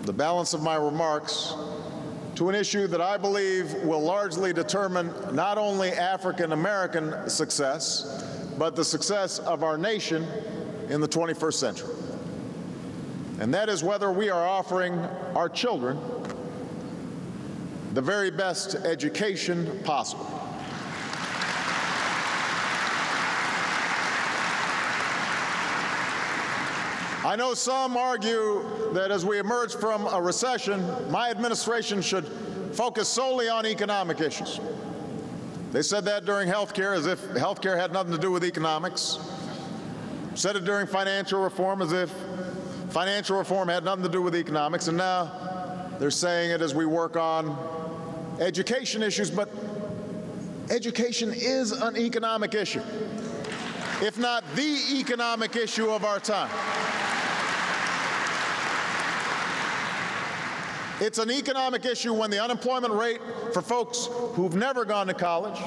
the balance of my remarks to an issue that I believe will largely determine not only African American success, but the success of our nation in the 21st century. And that is whether we are offering our children the very best education possible. I know some argue that as we emerge from a recession, my administration should focus solely on economic issues. They said that during health care, as if health care had nothing to do with economics. Said it during financial reform, as if financial reform had nothing to do with economics. And now they're saying it as we work on education issues. But education is an economic issue, if not the economic issue of our time. It's an economic issue when the unemployment rate for folks who've never gone to college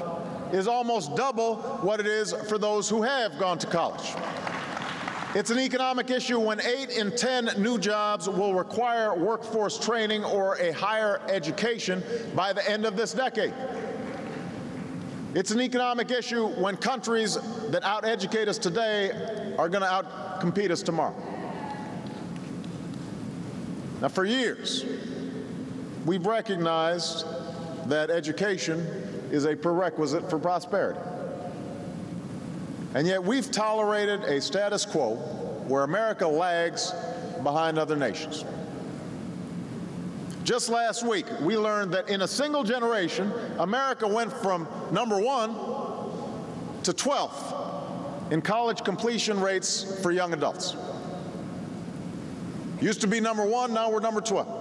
is almost double what it is for those who have gone to college. It's an economic issue when 8 in 10 new jobs will require workforce training or a higher education by the end of this decade. It's an economic issue when countries that out-educate us today are going to out-compete us tomorrow. Now, for years, we've recognized that education is a prerequisite for prosperity. And yet we've tolerated a status quo where America lags behind other nations. Just last week, we learned that in a single generation, America went from #1 to 12th in college completion rates for young adults. Used to be #1, now we're #12.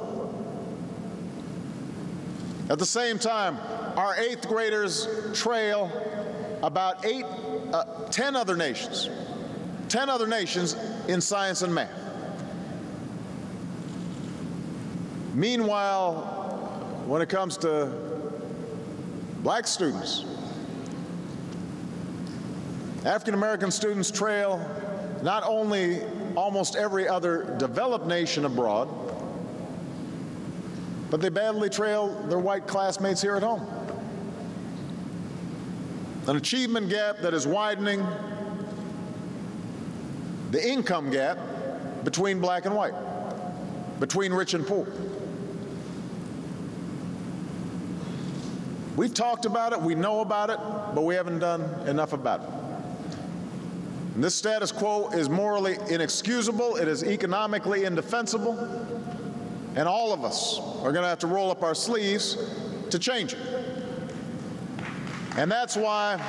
At the same time, our 8th graders trail about 10 other nations in science and math. Meanwhile, when it comes to black students, African American students trail not only almost every other developed nation abroad, but they badly trail their white classmates here at home. An achievement gap that is widening the income gap between black and white, between rich and poor. We've talked about it, we know about it, but we haven't done enough about it. And this status quo is morally inexcusable, it is economically indefensible, and all of us are going to have to roll up our sleeves to change it. And that's why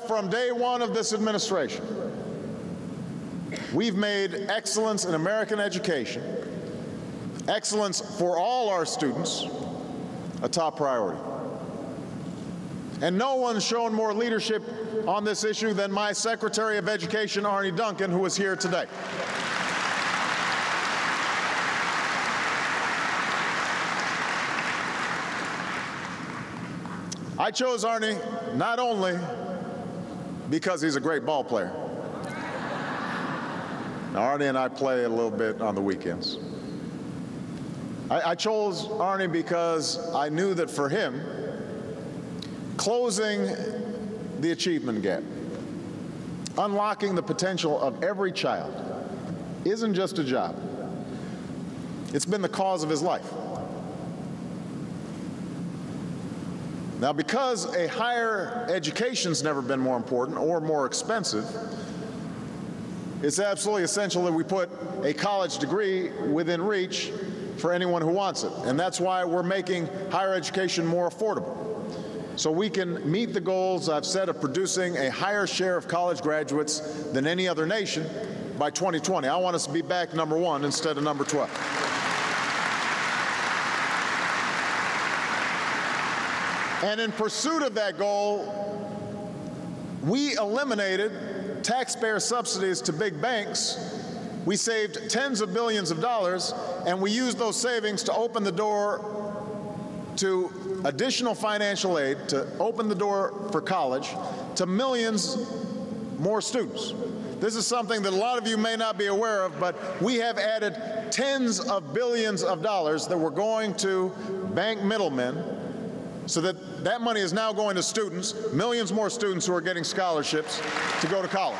from day one of this administration, we've made excellence in American education, excellence for all our students, a top priority. And no one's shown more leadership on this issue than my Secretary of Education, Arne Duncan, who is here today. I chose Arne not only because he's a great ball player. Now, Arne and I play a little bit on the weekends. I chose Arne because I knew that for him, closing the achievement gap, unlocking the potential of every child, isn't just a job. It's been the cause of his life. Now, because a higher education's never been more important or more expensive, it's absolutely essential that we put a college degree within reach for anyone who wants it. And that's why we're making higher education more affordable, so we can meet the goals I've set of producing a higher share of college graduates than any other nation by 2020. I want us to be back #1 instead of #12. And in pursuit of that goal, we eliminated taxpayer subsidies to big banks. We saved tens of billions of dollars, and we used those savings to open the door to additional financial aid, to open the door for college to millions more students. This is something that a lot of you may not be aware of, but we have added tens of billions of dollars that were going to bank middlemen, so that that money is now going to students, millions more students who are getting scholarships to go to college.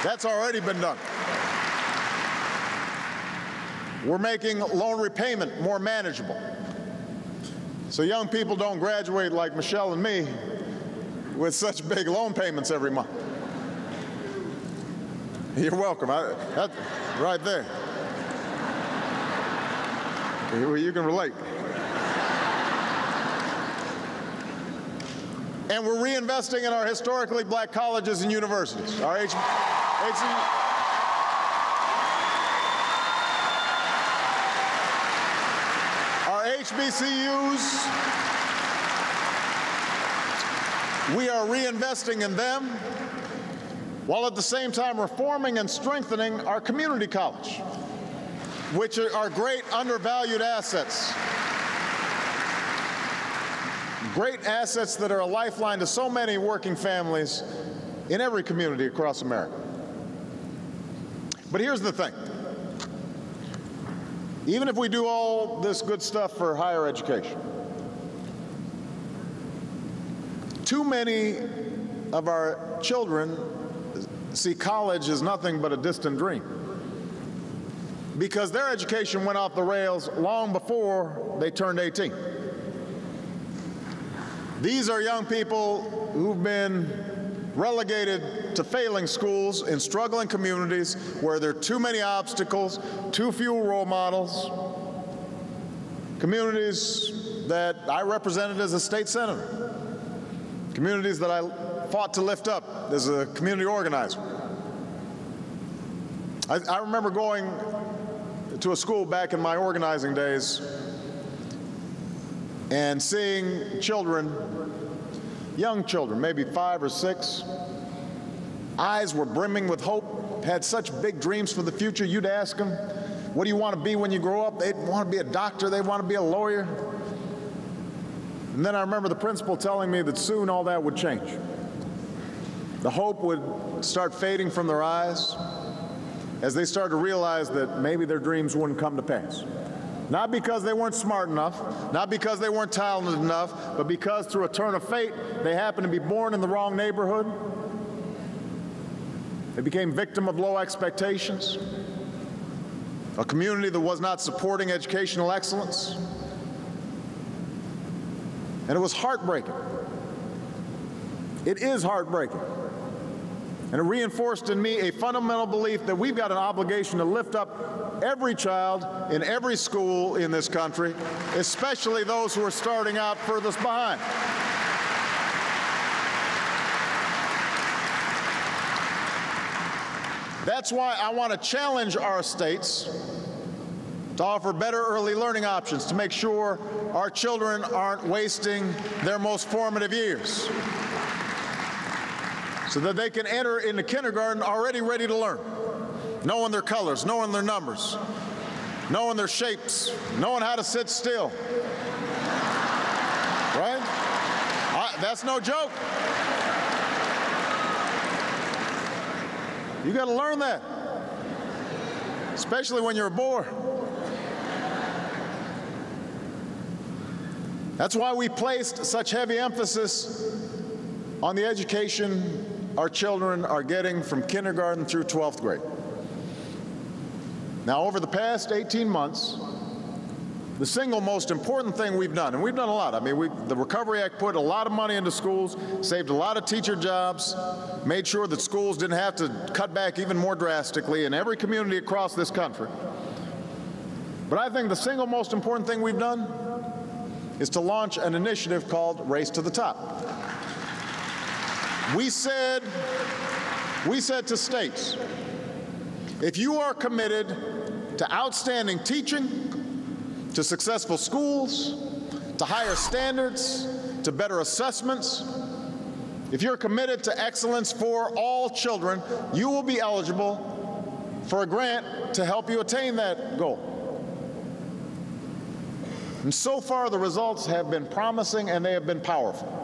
That's already been done. We're making loan repayment more manageable, so young people don't graduate like Michelle and me with such big loan payments every month. You're welcome. That, right there. You can relate. And we're reinvesting in our historically black colleges and universities. Our HBCUs, we are reinvesting in them, while at the same time reforming and strengthening our community college, which are great undervalued assets. Great assets that are a lifeline to so many working families in every community across America. But here's the thing. Even if we do all this good stuff for higher education, too many of our children see college as nothing but a distant dream, because their education went off the rails long before they turned 18. These are young people who've been relegated to failing schools in struggling communities where there are too many obstacles, too few role models, communities that I represented as a state senator, communities that I fought to lift up as a community organizer. I remember going to a school back in my organizing days and seeing children, young children, maybe 5 or 6, eyes were brimming with hope, had such big dreams for the future. You'd ask them, what do you want to be when you grow up? They'd want to be a doctor, they want to be a lawyer. And then I remember the principal telling me that soon all that would change. The hope would start fading from their eyes as they started to realize that maybe their dreams wouldn't come to pass. Not because they weren't smart enough, not because they weren't talented enough, but because through a turn of fate, they happened to be born in the wrong neighborhood. They became victim of low expectations, a community that was not supporting educational excellence. And it was heartbreaking. It is heartbreaking. And it reinforced in me a fundamental belief that we've got an obligation to lift up every child in every school in this country, especially those who are starting out furthest behind. That's why I want to challenge our states to offer better early learning options to make sure our children aren't wasting their most formative years, so that they can enter into kindergarten already ready to learn, knowing their colors, knowing their numbers, knowing their shapes, knowing how to sit still. Right? That's no joke. You got to learn that, especially when you're a boy. That's why we placed such heavy emphasis on the education our children are getting from kindergarten through 12th grade. Now, over the past 18 months, the single most important thing we've done, and we've done a lot. I mean, the Recovery Act put a lot of money into schools, saved a lot of teacher jobs, made sure that schools didn't have to cut back even more drastically in every community across this country. But I think the single most important thing we've done is to launch an initiative called Race to the Top. We said to states, if you are committed to outstanding teaching, to successful schools, to higher standards, to better assessments, if you're committed to excellence for all children, you will be eligible for a grant to help you attain that goal. And so far, the results have been promising and they have been powerful.